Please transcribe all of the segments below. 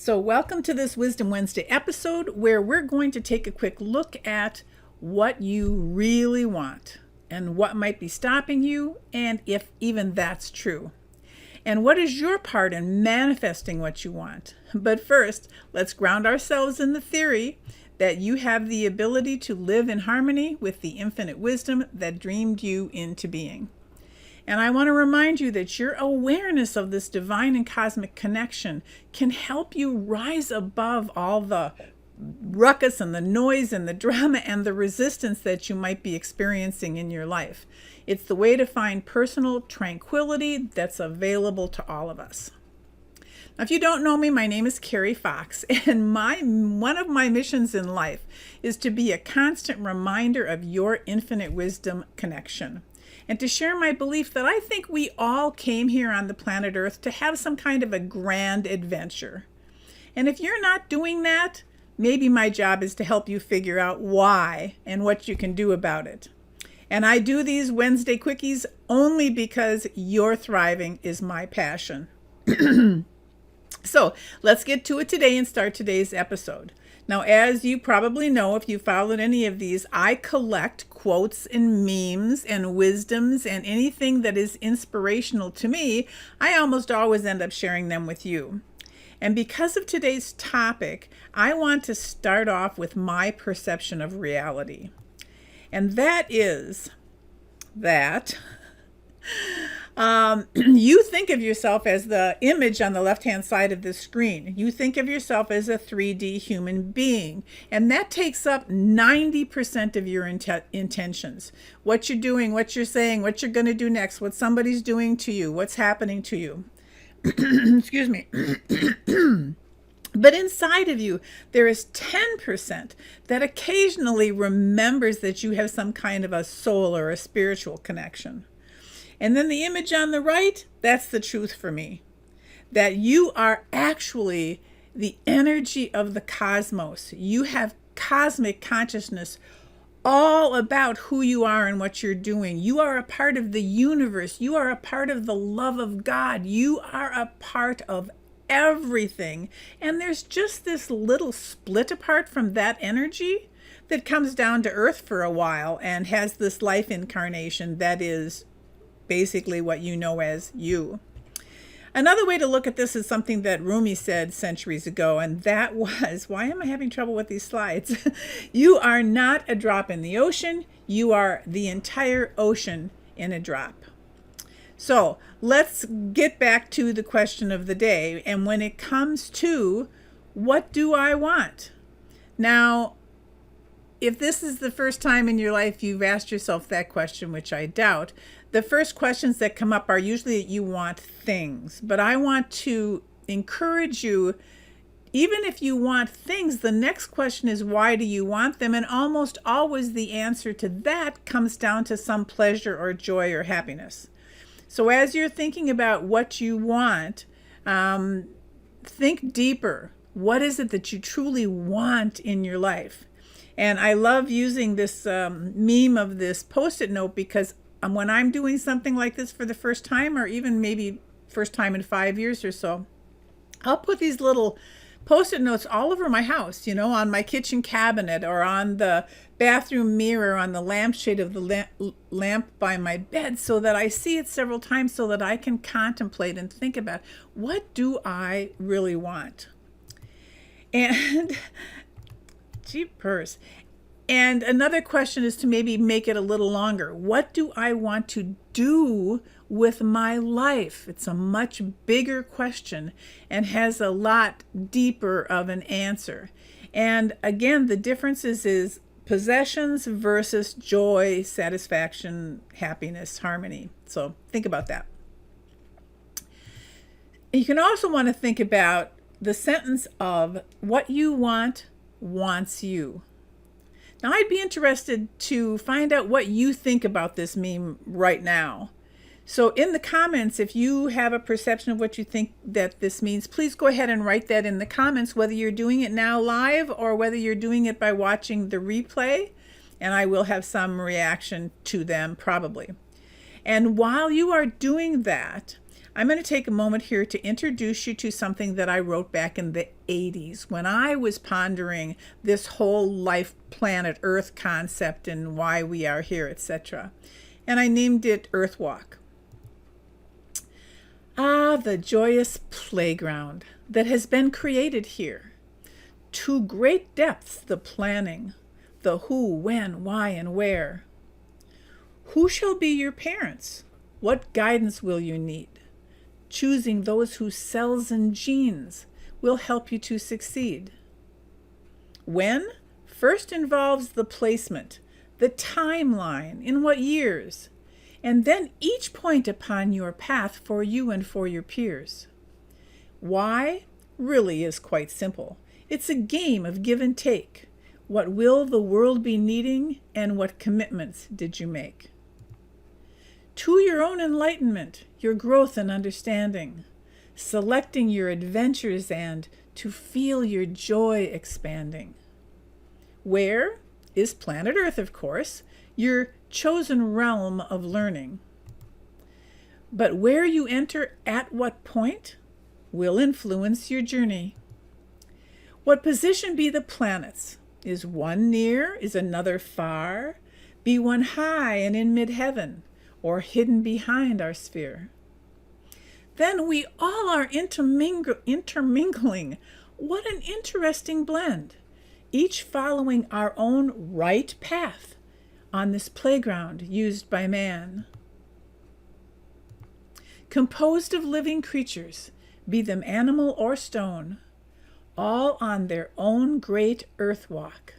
So, welcome to this Wisdom Wednesday episode where we're going to take a quick look at what you really want and what might be stopping you, and if even that's true. And what is your part in manifesting what you want? But first, let's ground ourselves in the theory that you have the ability to live in harmony with the infinite wisdom that dreamed you into being. And I want to remind you that your awareness of this divine and cosmic connection can help you rise above all the ruckus and the noise and the drama and the resistance that you might be experiencing in your life. It's the way to find personal tranquility that's available to all of us. Now, if you don't know me, my name is Carrie Fox, and one of my missions in life is to be a constant reminder of your infinite wisdom connection, and to share my belief that I think we all came here on the planet Earth to have some kind of a grand adventure. And if you're not doing that, maybe my job is to help you figure out why and what you can do about it. And I do these Wednesday quickies only because your thriving is my passion. So let's get to it today and start today's episode. Now, as you probably know, if you followed any of these, I collect quotes and memes and wisdoms and anything that is inspirational to me. I almost always end up sharing them with you. And because of today's topic, I want to start off with my perception of reality. And that is that you think of yourself as the image on the left-hand side of the screen. You think of yourself as a 3D human being, and that takes up 90% of your intentions. What you're doing, what you're saying, what you're going to do next, what somebody's doing to you, what's happening to you. Excuse me. But inside of you, there is 10% that occasionally remembers that you have some kind of a soul or a spiritual connection. And then the image on the right, that's the truth for me. That you are actually the energy of the cosmos. You have cosmic consciousness all about who you are and what you're doing. You are a part of the universe. You are a part of the love of God. You are a part of everything. And there's just this little split apart from that energy that comes down to earth for a while and has this life incarnation that is basically what you know as you. Another way to look at this is something that Rumi said centuries ago, and that was, why am I having trouble with these slides? You are not a drop in the ocean, you are the entire ocean in a drop. So let's get back to the question of the day, and when it comes to what do I want? Now, if this is the first time in your life you've asked yourself that question, which I doubt, the first questions that come up are usually that you want things. But I want to encourage you, even if you want things, the next question is, why do you want them? And almost always the answer to that comes down to some pleasure or joy or happiness. So as you're thinking about what you want, think deeper. What is it that you truly want in your life? And I love using this meme of this Post-it note because when I'm doing something like this for the first time, or even maybe first time in 5 years or so, I'll put these little Post-it notes all over my house, on my kitchen cabinet or on the bathroom mirror, on the lampshade of the lamp by my bed, so that I see it several times so that I can contemplate and think about, what do I really want? And jeepers. And another question is to maybe make it a little longer. What do I want to do with my life? It's a much bigger question and has a lot deeper of an answer. And again, the difference is possessions versus joy, satisfaction, happiness, harmony. So think about that. You can also want to think about the sentence of what you want wants you. Now, I'd be interested to find out what you think about this meme right now. So in the comments, if you have a perception of what you think that this means, please go ahead and write that in the comments, whether you're doing it now live or whether you're doing it by watching the replay, and I will have some reaction to them probably. And while you are doing that, I'm going to take a moment here to introduce you to something that I wrote back in the 80s when I was pondering this whole life, planet Earth concept and why we are here, etc. And I named it Earthwalk. Ah, the joyous playground that has been created here. To great depths the planning, the who, when, why, and where. Who shall be your parents? What guidance will you need? Choosing those whose cells and genes will help you to succeed. When? First involves the placement, the timeline, in what years, and then each point upon your path for you and for your peers. Why? Really is quite simple. It's a game of give and take. What will the world be needing, and what commitments did you make? To your own enlightenment, your growth and understanding, selecting your adventures and to feel your joy expanding. Where is planet Earth, of course, your chosen realm of learning. But where you enter at what point will influence your journey. What position be the planets? Is one near? Is another far? Be one high and in mid-heaven, or hidden behind our sphere? Then we all are intermingling. What an interesting blend, each following our own right path on this playground used by man. Composed of living creatures, be them animal or stone, all on their own great earth walk,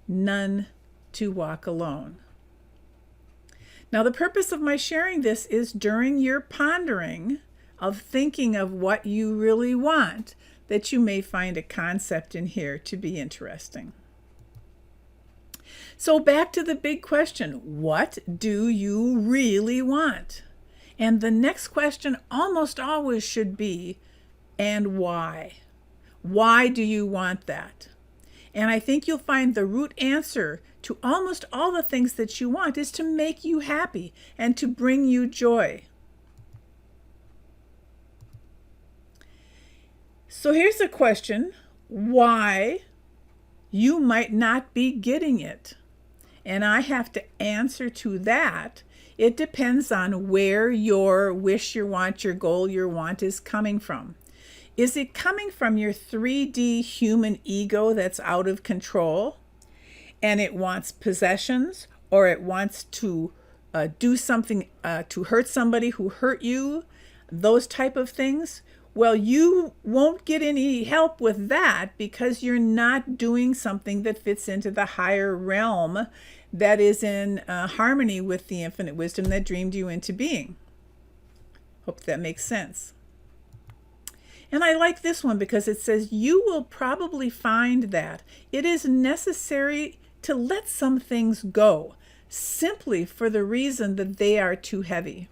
none to walk alone. Now, the purpose of my sharing this is during your pondering of thinking of what you really want, that you may find a concept in here to be interesting. So back to the big question, what do you really want? And the next question almost always should be, and why? Why do you want that? And I think you'll find the root answer to almost all the things that you want is to make you happy and to bring you joy. So here's a question, why you might not be getting it. And I have to answer to that. It depends on where your wish, your want, your goal, your want is coming from. Is it coming from your 3D human ego that's out of control and it wants possessions, or it wants to do something to hurt somebody who hurt you, those type of things? Well, you won't get any help with that because you're not doing something that fits into the higher realm that is in harmony with the infinite wisdom that dreamed you into being. Hope that makes sense. And I like this one because it says you will probably find that it is necessary to let some things go simply for the reason that they are too heavy.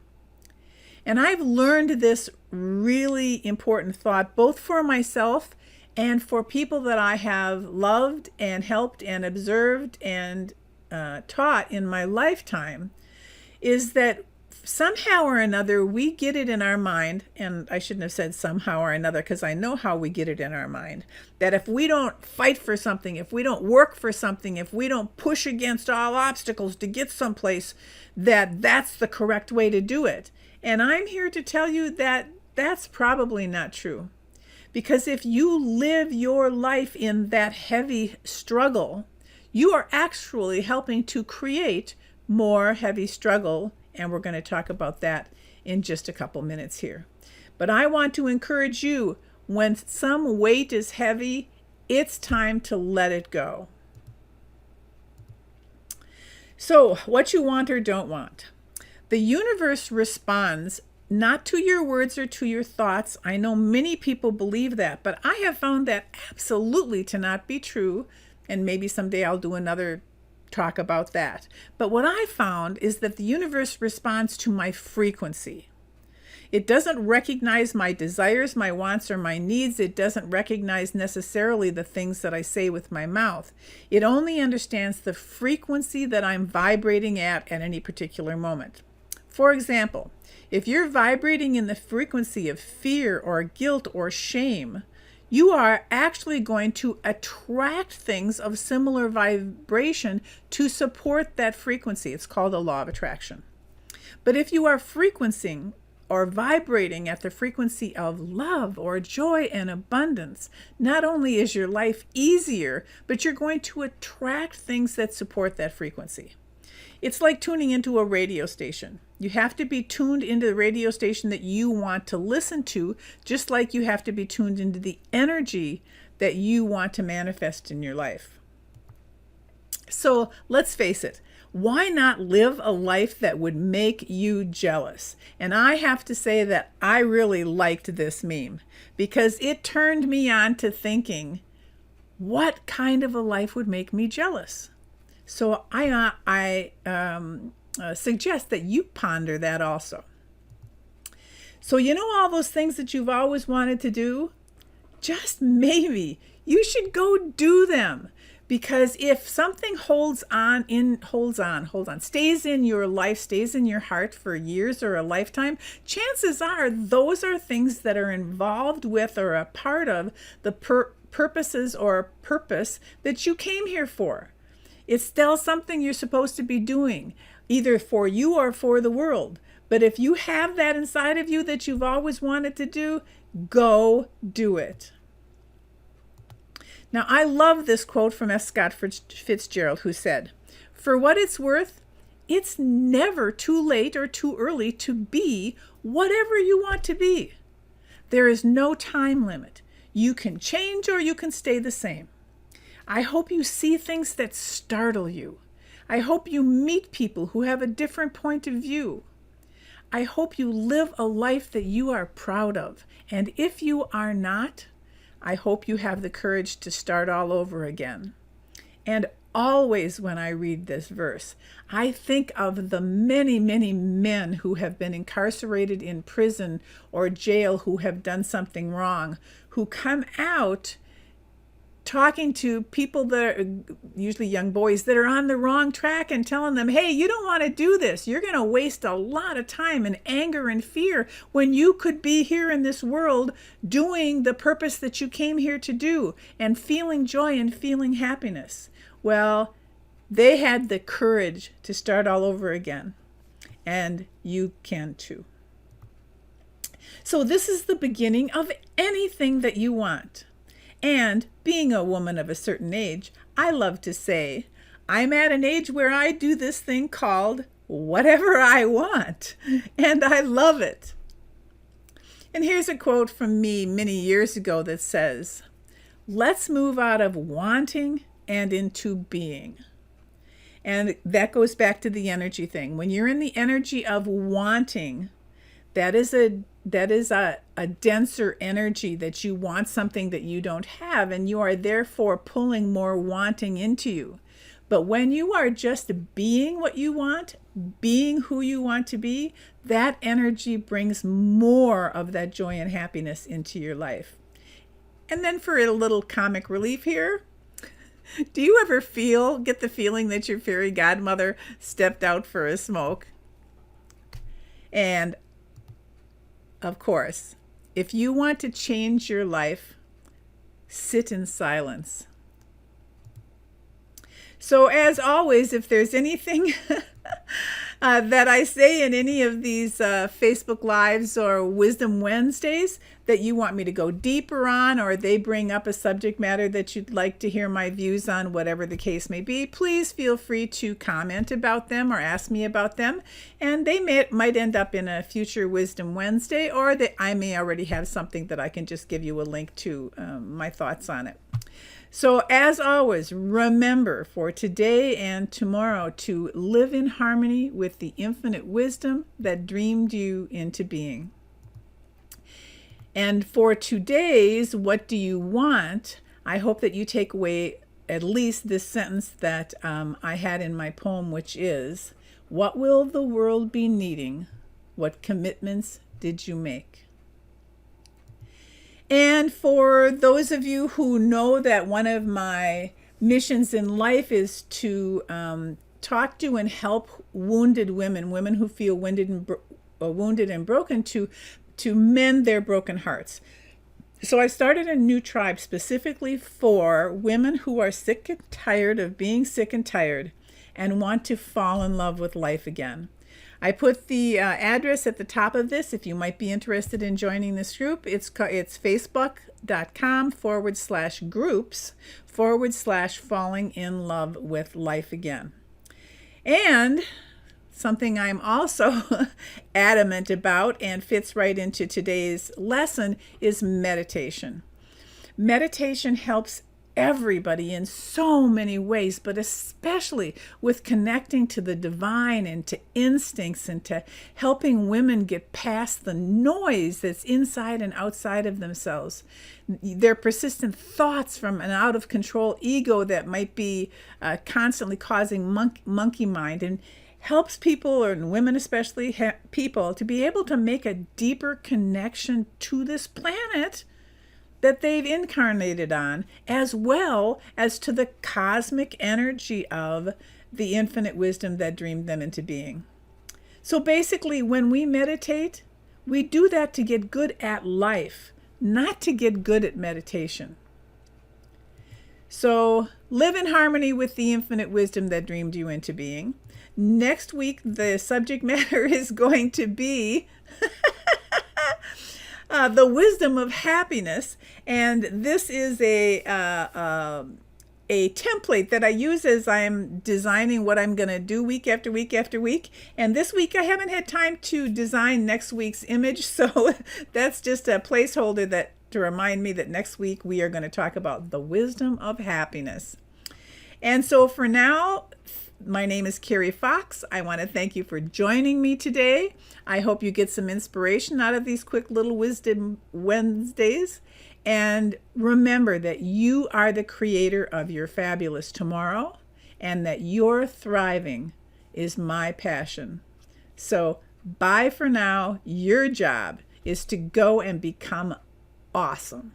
And I've learned this really important thought both for myself and for people that I have loved and helped and observed and taught in my lifetime, is that somehow or another we get it in our mind, and I shouldn't have said somehow or another because I know how we get it in our mind, that if we don't fight for something, if we don't work for something, if we don't push against all obstacles to get someplace, that's the correct way to do it. And I'm here to tell you that that's probably not true. Because if you live your life in that heavy struggle, you are actually helping to create more heavy struggle. And we're going to talk about that in just a couple minutes here. But I want to encourage you, when some weight is heavy, it's time to let it go. So, what you want or don't want. The universe responds not to your words or to your thoughts. I know many people believe that, but I have found that absolutely to not be true. And maybe someday I'll do another talk about that. But what I found is that the universe responds to my frequency. It doesn't recognize my desires, my wants, or my needs. It doesn't recognize necessarily the things that I say with my mouth. It only understands the frequency that I'm vibrating at any particular moment. For example, if you're vibrating in the frequency of fear or guilt or shame, you are actually going to attract things of similar vibration to support that frequency. It's called the law of attraction. But if you are frequencing or vibrating at the frequency of love or joy and abundance, not only is your life easier, but you're going to attract things that support that frequency. It's like tuning into a radio station. You have to be tuned into the radio station that you want to listen to, just like you have to be tuned into the energy that you want to manifest in your life. So let's face it. Why not live a life that would make you jealous? And I have to say that I really liked this meme because it turned me on to thinking, what kind of a life would make me jealous? So I suggest that you ponder that also. So you know all those things that you've always wanted to do? Just maybe you should go do them. Because if something stays in your life, stays in your heart for years or a lifetime, chances are those are things that are involved with or a part of the purposes or purpose that you came here for. It's still something you're supposed to be doing, either for you or for the world. But if you have that inside of you that you've always wanted to do, go do it. Now, I love this quote from F. Scott Fitzgerald, who said, "For what it's worth, it's never too late or too early to be whatever you want to be. There is no time limit. You can change or you can stay the same. I hope you see things that startle you. I hope you meet people who have a different point of view. I hope you live a life that you are proud of. And if you are not, I hope you have the courage to start all over again." And always when I read this verse, I think of the many, many men who have been incarcerated in prison or jail who have done something wrong, who come out talking to people that are usually young boys that are on the wrong track and telling them, hey, you don't want to do this. You're going to waste a lot of time in anger and fear when you could be here in this world doing the purpose that you came here to do and feeling joy and feeling happiness. Well, they had the courage to start all over again, and you can too. So this is the beginning of anything that you want. And being a woman of a certain age, I love to say, I'm at an age where I do this thing called whatever I want, and I love it. And here's a quote from me many years ago that says, "Let's move out of wanting and into being." And that goes back to the energy thing. When you're in the energy of wanting, that is a denser energy, that you want something that you don't have, and you are therefore pulling more wanting into you. But when you are just being what you want, being who you want to be, that energy brings more of that joy and happiness into your life. And then for a little comic relief here, do you ever get the feeling that your fairy godmother stepped out for a smoke? And of course, if you want to change your life, sit in silence. So as always, if there's anything that I say in any of these Facebook Lives or Wisdom Wednesdays that you want me to go deeper on, or they bring up a subject matter that you'd like to hear my views on, whatever the case may be, please feel free to comment about them or ask me about them. And they might end up in a future Wisdom Wednesday, or I may already have something that I can just give you a link to my thoughts on it. So as always, remember for today and tomorrow to live in harmony with the infinite wisdom that dreamed you into being. And for today's What Do You Want? I hope that you take away at least this sentence that I had in my poem, which is, what will the world be needing? What commitments did you make? And for those of you who know that one of my missions in life is to talk to and help wounded women, women who feel wounded and broken, to mend their broken hearts. So I started a new tribe specifically for women who are sick and tired of being sick and tired and want to fall in love with life again. I put the address at the top of this if you might be interested in joining this group. It's facebook.com/groups/falling in love with life again. And something I'm also adamant about and fits right into today's lesson is meditation. Meditation helps everybody in so many ways, but especially with connecting to the divine and to instincts and to helping women get past the noise that's inside and outside of themselves. Their persistent thoughts from an out of control ego that might be constantly causing monkey mind, and helps people, or women especially, people to be able to make a deeper connection to this planet that they've incarnated on, as well as to the cosmic energy of the infinite wisdom that dreamed them into being. So basically, when we meditate, we do that to get good at life, not to get good at meditation. So live in harmony with the infinite wisdom that dreamed you into being. Next week, the subject matter is going to be the wisdom of happiness, and this is a template that I use as I'm designing what I'm going to do week after week after week. And this week I haven't had time to design next week's image, so that's just a placeholder to remind me that next week we are going to talk about the wisdom of happiness. And so for now, my name is Carrie Fox. I want to thank you for joining me today. I hope you get some inspiration out of these quick little Wisdom Wednesdays. And remember that you are the creator of your fabulous tomorrow, and that your thriving is my passion. So bye for now. Your job is to go and become awesome.